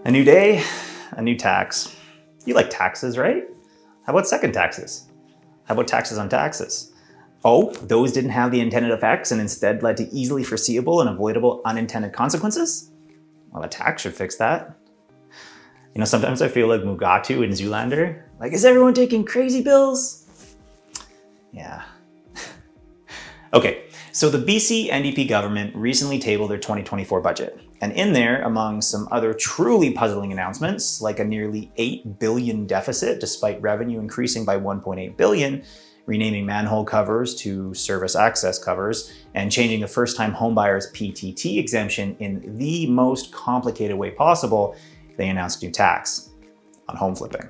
A new day, a new tax. You like taxes, right? How about second taxes? How about taxes on taxes? Oh, those didn't have the intended effects and instead led to easily foreseeable and avoidable unintended consequences? Well, a tax should fix that. You know, sometimes I feel like Mugatu in Zoolander. Like, is everyone taking crazy pills? Yeah. Okay, so the BC NDP government recently tabled their 2024 budget. And in there, among some other truly puzzling announcements, like a nearly $8 billion deficit despite revenue increasing by $1.8 billion, renaming manhole covers to service access covers, and changing the first-time homebuyers PTT exemption in the most complicated way possible, they announced a new tax on home flipping.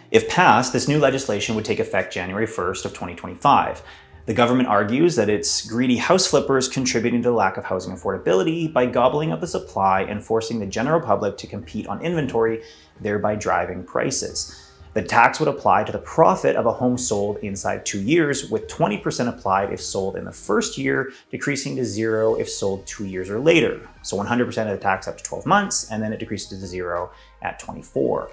If passed, this new legislation would take effect January 1st of 2025. The government argues that it's greedy house flippers contributing to the lack of housing affordability by gobbling up the supply and forcing the general public to compete on inventory, thereby driving prices. The tax would apply to the profit of a home sold inside 2 years, with 20% applied if sold in the first year, decreasing to 0 if sold 2 years or later. So 100% of the tax up to 12 months, and then it decreases to 0 at 24.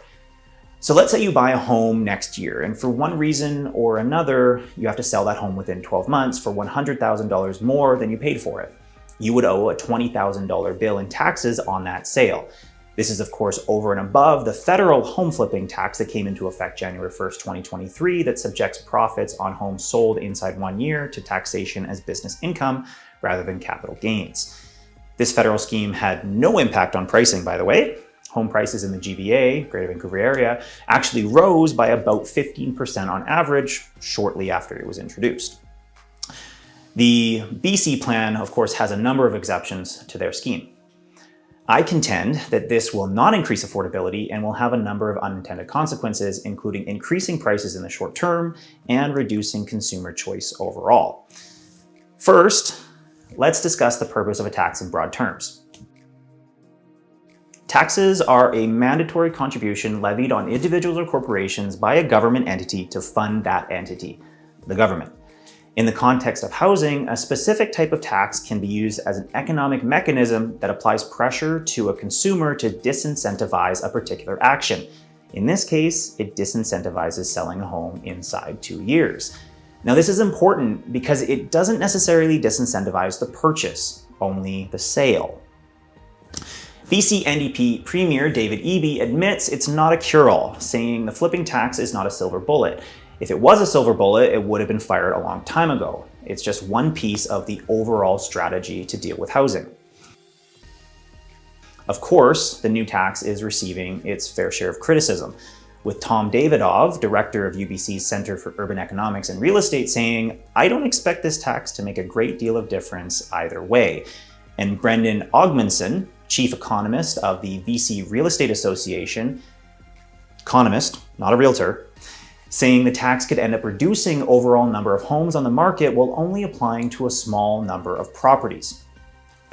So let's say you buy a home next year, and for one reason or another, you have to sell that home within 12 months for $100,000 more than you paid for it. You would owe a $20,000 bill in taxes on that sale. This is, of course, over and above the federal home flipping tax that came into effect January 1st, 2023, that subjects profits on homes sold inside 1 year to taxation as business income rather than capital gains. This federal scheme had no impact on pricing, by the way. Home prices in the GVA, Greater Vancouver Area, actually rose by about 15% on average shortly after it was introduced. The BC plan, of course, has a number of exceptions to their scheme. I contend that this will not increase affordability and will have a number of unintended consequences, including increasing prices in the short term and reducing consumer choice overall. First, let's discuss the purpose of a tax in broad terms. Taxes are a mandatory contribution levied on individuals or corporations by a government entity to fund that entity, the government. In the context of housing, a specific type of tax can be used as an economic mechanism that applies pressure to a consumer to disincentivize a particular action. In this case, it disincentivizes selling a home inside 2 years. Now, this is important because it doesn't necessarily disincentivize the purchase, only the sale. BC NDP Premier David Eby admits it's not a cure-all, saying the flipping tax is not a silver bullet. If it was a silver bullet, it would have been fired a long time ago. It's just one piece of the overall strategy to deal with housing. Of course, the new tax is receiving its fair share of criticism, with Tom Davidoff, director of UBC's Centre for Urban Economics and Real Estate, saying, "I don't expect this tax to make a great deal of difference either way." And Brendan Ogmanson, chief economist of the BC Real Estate Association, economist, not a realtor, saying the tax could end up reducing overall number of homes on the market while only applying to a small number of properties.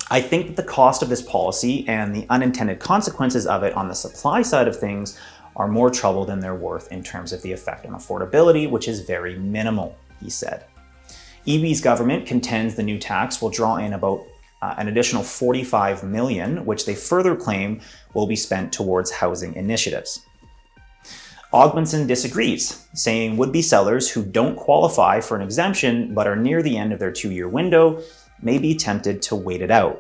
I think that the cost of this policy and the unintended consequences of it on the supply side of things are more trouble than they're worth in terms of the effect on affordability, which is very minimal, he said. Eby's government contends the new tax will draw in about an additional $45 million, which they further claim will be spent towards housing initiatives. Ogmanson disagrees, saying would-be sellers who don't qualify for an exemption but are near the end of their 2-year window may be tempted to wait it out.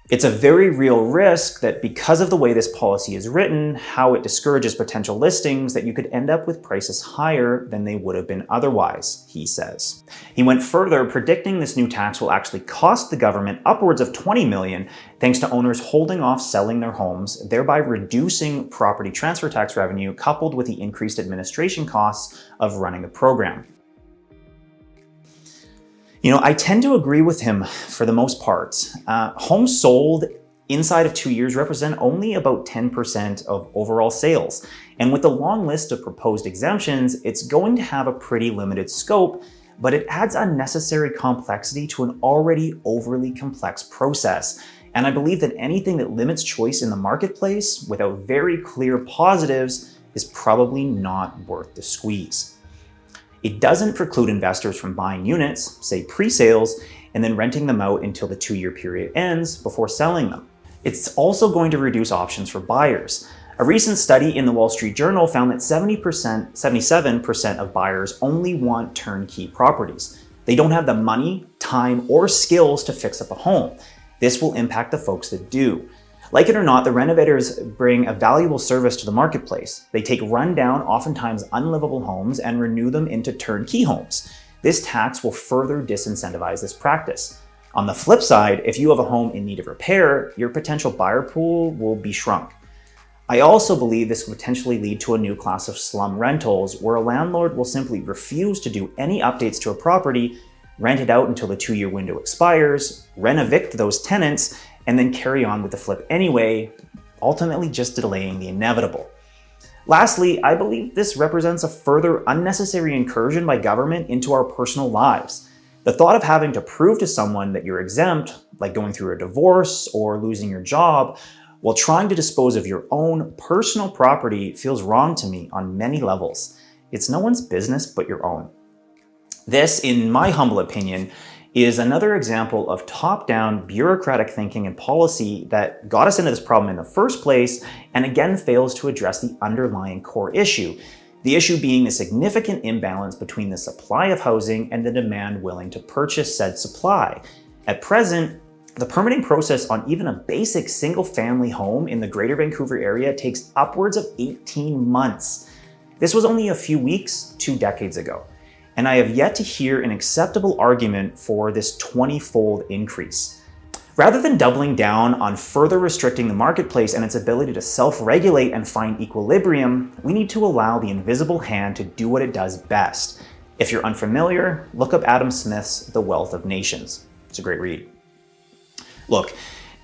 It's a very real risk that because of the way this policy is written, how it discourages potential listings, that you could end up with prices higher than they would have been otherwise, he says. He went further, predicting this new tax will actually cost the government upwards of $20 million, thanks to owners holding off selling their homes, thereby reducing property transfer tax revenue coupled with the increased administration costs of running the program. You know, I tend to agree with him for the most part. Homes sold inside of 2 years represent only about 10% of overall sales. And with the long list of proposed exemptions, it's going to have a pretty limited scope, but it adds unnecessary complexity to an already overly complex process. And I believe that anything that limits choice in the marketplace without very clear positives is probably not worth the squeeze. It doesn't preclude investors from buying units, say pre-sales, and then renting them out until the 2-year period ends before selling them. It's also going to reduce options for buyers. A recent study in the Wall Street Journal found that 77% of buyers only want turnkey properties. They don't have the money, time, or skills to fix up a home. This will impact the folks that do. Like it or not, the renovators bring a valuable service to the marketplace. They take rundown, oftentimes unlivable homes and renew them into turnkey homes. This tax will further disincentivize this practice. On the flip side, if you have a home in need of repair, your potential buyer pool will be shrunk. I also believe this could potentially lead to a new class of slum rentals where a landlord will simply refuse to do any updates to a property, rent it out until the 2-year window expires, rent-evict those tenants, and then carry on with the flip anyway, ultimately just delaying the inevitable. Lastly, I believe this represents a further unnecessary incursion by government into our personal lives. The thought of having to prove to someone that you're exempt, like going through a divorce or losing your job, while trying to dispose of your own personal property feels wrong to me on many levels. It's no one's business but your own. This, in my humble opinion, is another example of top-down bureaucratic thinking and policy that got us into this problem in the first place and again fails to address the underlying core issue. The issue being the significant imbalance between the supply of housing and the demand willing to purchase said supply. At present, the permitting process on even a basic single-family home in the Greater Vancouver area takes upwards of 18 months. This was only a few weeks 2 decades ago. And I have yet to hear an acceptable argument for this 20-fold increase. Rather than doubling down on further restricting the marketplace and its ability to self-regulate and find equilibrium, we need to allow the invisible hand to do what it does best. If you're unfamiliar, look up Adam Smith's The Wealth of Nations. It's a great read. Look,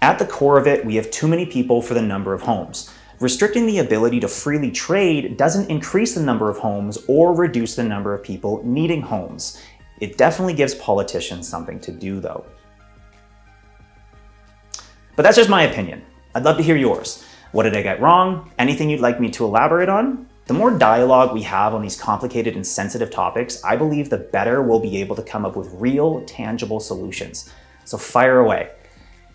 at the core of it, we have too many people for the number of homes. Restricting the ability to freely trade doesn't increase the number of homes or reduce the number of people needing homes. It definitely gives politicians something to do, though. But that's just my opinion. I'd love to hear yours. What did I get wrong? Anything you'd like me to elaborate on? The more dialogue we have on these complicated and sensitive topics, I believe the better we'll be able to come up with real, tangible solutions. So fire away.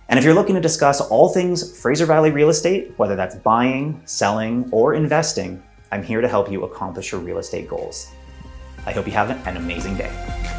And if you're looking to discuss all things Fraser Valley real estate, whether that's buying, selling, or investing, I'm here to help you accomplish your real estate goals. I hope you have an amazing day.